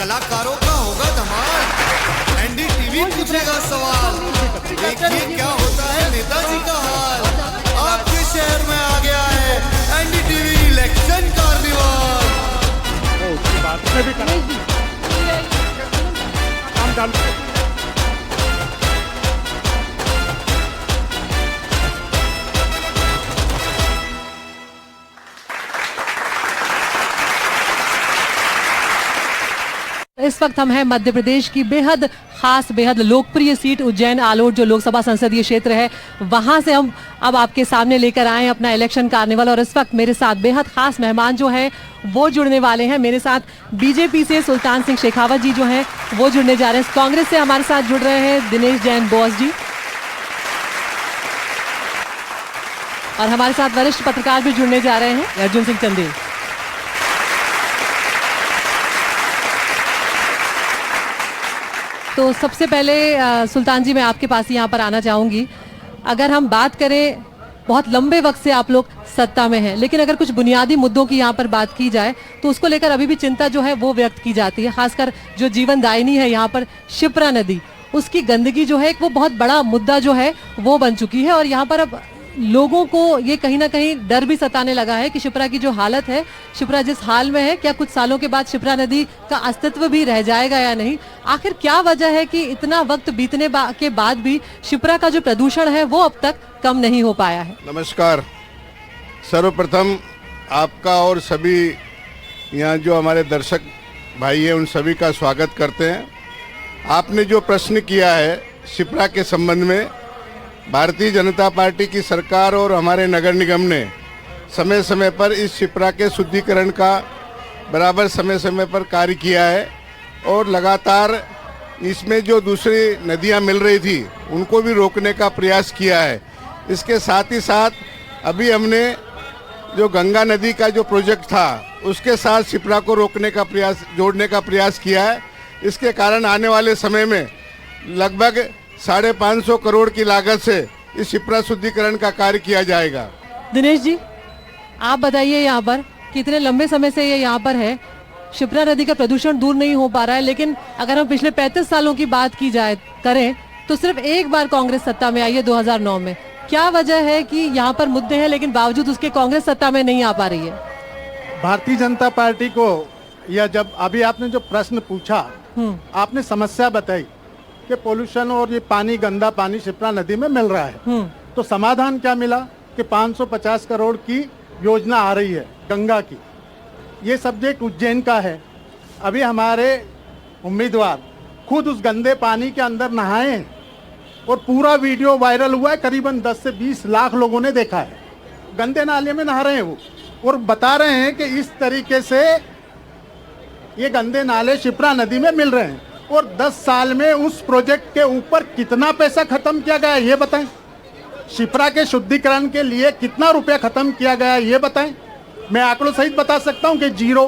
कलाकारों का होगा धमाल। एनडीटीवी पूछेगा सवाल, देखिए क्या होता है नेताजी का हाल। आपके शहर में आ गया है एनडीटीवी इलेक्शन कार्निवाल। उसकी बात में भी काम चालू। इस वक्त हम हैं मध्य प्रदेश की बेहद खास बेहद लोकप्रिय सीट उज्जैन आलोट जो लोकसभा संसदीय क्षेत्र है, वहां से हम अब आपके सामने लेकर आए हैं अपना इलेक्शन कार्निवल। और इस वक्त मेरे साथ बेहद खास मेहमान जो हैं वो जुड़ने वाले हैं। मेरे साथ बीजेपी से सुल्तान सिंह शेखावत जी जो हैं वो जुड़ने जा रहे हैं। कांग्रेस से हमारे साथ जुड़ रहे हैं दिनेश जैन बोस जी, और हमारे साथ वरिष्ठ पत्रकार भी जुड़ने जा रहे हैं अर्जुन सिंह चंदेल। तो सबसे पहले सुल्तान जी मैं आपके पास यहाँ पर आना चाहूँगी। अगर हम बात करें, बहुत लंबे वक्त से आप लोग सत्ता में हैं, लेकिन अगर कुछ बुनियादी मुद्दों की यहाँ पर बात की जाए तो उसको लेकर अभी भी चिंता जो है वो व्यक्त की जाती है। खासकर जो जीवन दायिनी है यहाँ पर शिप्रा नदी, उसकी गंदगी जो है वो बहुत बड़ा मुद्दा जो है वो बन चुकी है। और यहाँ पर अब लोगों को ये कहीं ना कहीं डर भी सताने लगा है कि शिप्रा की जो हालत है, शिप्रा जिस हाल में है, क्या कुछ सालों के बाद शिप्रा नदी का अस्तित्व भी रह जाएगा या नहीं। आखिर क्या वजह है कि इतना वक्त बीतने के बाद भी शिप्रा का जो प्रदूषण है वो अब तक कम नहीं हो पाया है। नमस्कार। सर्वप्रथम आपका और सभी यहाँ जो हमारे दर्शक भाई हैं उन सभी का स्वागत करते हैं। आपने जो प्रश्न किया है शिप्रा के संबंध में, भारतीय जनता पार्टी की सरकार और हमारे नगर निगम ने समय समय पर इस शिप्रा के शुद्धिकरण का बराबर समय समय पर कार्य किया है और लगातार इसमें जो दूसरी नदियां मिल रही थी उनको भी रोकने का प्रयास किया है। इसके साथ ही साथ अभी हमने जो गंगा नदी का जो प्रोजेक्ट था उसके साथ शिप्रा को रोकने का प्रयास, जोड़ने का प्रयास किया है। इसके कारण आने वाले समय में लगभग 550 करोड़ की लागत से इस शिप्रा शुद्धिकरण का कार्य किया जाएगा। दिनेश जी आप बताइए, यहाँ पर कितने लंबे समय से ये यहाँ पर है, शिप्रा नदी का प्रदूषण दूर नहीं हो पा रहा है, लेकिन अगर हम पिछले 35 सालों की बात की जाए करें तो सिर्फ एक बार कांग्रेस सत्ता में आई है 2009 में। क्या वजह है कि यहाँ पर मुद्दे हैं लेकिन बावजूद उसके कांग्रेस सत्ता में नहीं आ पा रही है? भारतीय जनता पार्टी को, या जब अभी आपने जो प्रश्न पूछा, आपने समस्या बताई कि पोल्यूशन और ये पानी, गंदा पानी शिप्रा नदी में मिल रहा है, तो समाधान क्या मिला कि 550 करोड़ की योजना आ रही है गंगा की। ये सब्जेक्ट उज्जैन का है। अभी हमारे उम्मीदवार खुद उस गंदे पानी के अंदर नहाए हैं और पूरा वीडियो वायरल हुआ है। करीबन 10 से 20 लाख लोगों ने देखा है। गंदे नाले में नहा रहे हैं वो, और बता रहे हैं कि इस तरीके से ये गंदे नाले शिप्रा नदी में मिल रहे हैं। और 10 साल में उस प्रोजेक्ट के ऊपर कितना पैसा खत्म किया गया ये बताएं। शिप्रा के शुद्धिकरण के लिए कितना रुपया खत्म किया गया ये बताएं। मैं आंकड़ों सहित बता सकता हूं कि 0।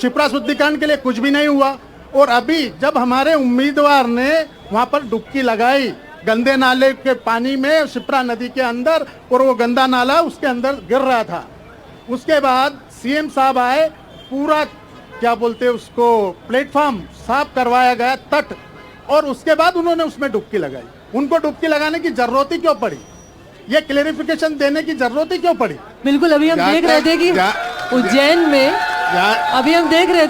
शिप्रा शुद्धिकरण के लिए कुछ भी नहीं हुआ। और अभी जब हमारे उम्मीदवार ने वहां पर डुबकी लगाई गंदे नाले के पानी में शिप्रा नदी के अंदर, और वो गंदा नाला उसके अंदर गिर रहा था, उसके बाद सीएम साहब आए, पूरा क्या बोलते हैं उसको, प्लेटफॉर्म साफ करवाया गया, तट, और उसके बाद उन्होंने उसमें डुबकी लगाई। उनको डुबकी लगाने की जरूरत ही क्यों पड़ी? ये क्लेरिफिकेशन देने की जरूरत ही क्यों पड़ी? बिल्कुल, अभी हम देख रहे थे कि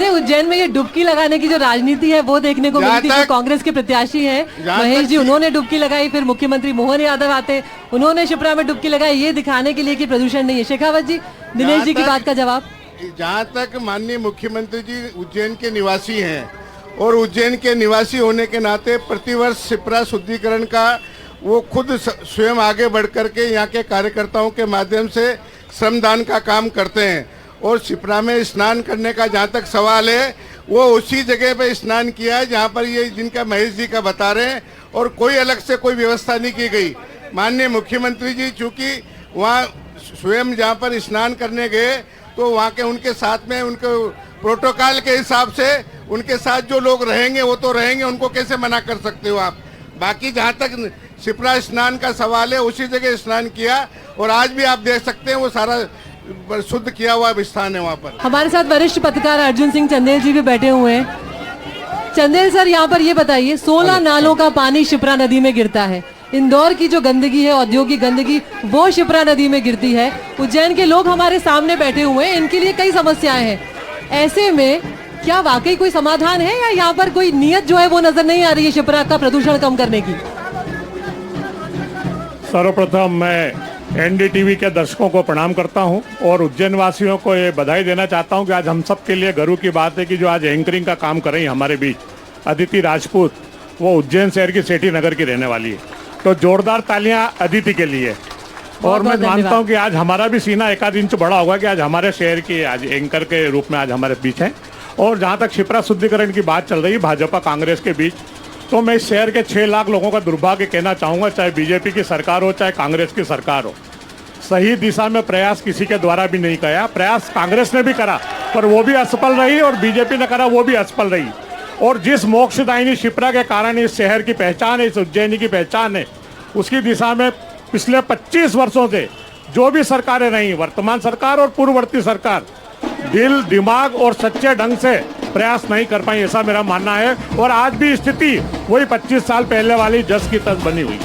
उज्जैन में ये डुबकी लगाने की जो राजनीति है वो देखने को मिली थी। जो कांग्रेस के प्रत्याशी हैं महेश जी, उन्होंने डुबकी लगाई, फिर मुख्यमंत्री मोहन यादव आते, उन्होंने शिप्रा में डुबकी लगाई, ये दिखाने के लिए कि प्रदूषण नहीं है। शेखावत जी, दिनेश जी की बात का जवाब। जहाँ तक माननीय मुख्यमंत्री जी उज्जैन के निवासी हैं और उज्जैन के निवासी होने के नाते प्रतिवर्ष शिप्रा शुद्धिकरण का वो खुद स्वयं आगे बढ़ करके यहाँ के कार्यकर्ताओं के माध्यम से श्रमदान का काम करते हैं। और शिप्रा में स्नान करने का जहाँ तक सवाल है, वो उसी जगह पे स्नान किया है जहाँ पर ये जिनका महेश जी का बता रहे हैं, और कोई अलग से कोई व्यवस्था नहीं की गई। माननीय मुख्यमंत्री जी चूँकि वहाँ स्वयं जहाँ पर स्नान करने गए तो वहाँ के उनके साथ में उनके प्रोटोकॉल के हिसाब से उनके साथ जो लोग रहेंगे वो तो रहेंगे, उनको कैसे मना कर सकते हो आप। बाकी जहाँ तक शिप्रा स्नान का सवाल है, उसी जगह स्नान किया, और आज भी आप देख सकते हैं वो सारा शुद्ध किया हुआ स्थान है वहाँ पर। हमारे साथ वरिष्ठ पत्रकार अर्जुन सिंह चंदेल जी भी बैठे हुए हैं। चंदेल सर यहाँ पर ये बताइए, 16 नालों का पानी शिप्रा नदी में गिरता है। इंदौर की जो गंदगी है, औद्योगिक गंदगी, वो शिप्रा नदी में गिरती है। उज्जैन के लोग हमारे सामने बैठे हुए हैं, इनके लिए कई समस्याएं हैं। ऐसे में क्या वाकई कोई समाधान है या यहाँ पर कोई नियत जो है वो नजर नहीं आ रही है शिप्रा का प्रदूषण कम करने की? सर्वप्रथम मैं एनडीटीवी के दर्शकों को प्रणाम करता हूं और उज्जैन वासियों को ये बधाई देना चाहता हूं कि आज हम सब के लिए गर्व की बात है कि जो आज एंकरिंग का काम कर रही है हमारे बीच अदिति राजपूत, वो उज्जैन शहर की सेठी नगर की रहने वाली है। तो जोरदार तालियां अदिति के लिए। और मैं मानता हूं कि आज हमारा भी सीना एक आध इंच बड़ा होगा कि आज हमारे शहर की आज एंकर के रूप में आज हमारे बीच है। और जहां तक शिप्रा शुद्धिकरण की बात चल रही है भाजपा कांग्रेस के बीच, तो मैं इस शहर के 6 लाख लोगों का दुर्भाग्य कहना चाहूँगा, चाहे बीजेपी की सरकार हो चाहे कांग्रेस की सरकार हो, सही दिशा में प्रयास किसी के द्वारा भी नहीं किया। प्रयास कांग्रेस ने भी करा पर वो भी असफल रही और बीजेपी ने करा वो भी असफल रही। और जिस मोक्षदायिनी शिप्रा के कारण इस शहर की पहचान है, इस उज्जैनी की पहचान है, उसकी दिशा में पिछले 25 वर्षों से जो भी सरकारें रही, वर्तमान सरकार और पूर्ववर्ती सरकार, दिल दिमाग और सच्चे ढंग से प्रयास नहीं कर पाई, ऐसा मेरा मानना है। और आज भी स्थिति वही 25 साल पहले वाली जस की तस बनी हुई।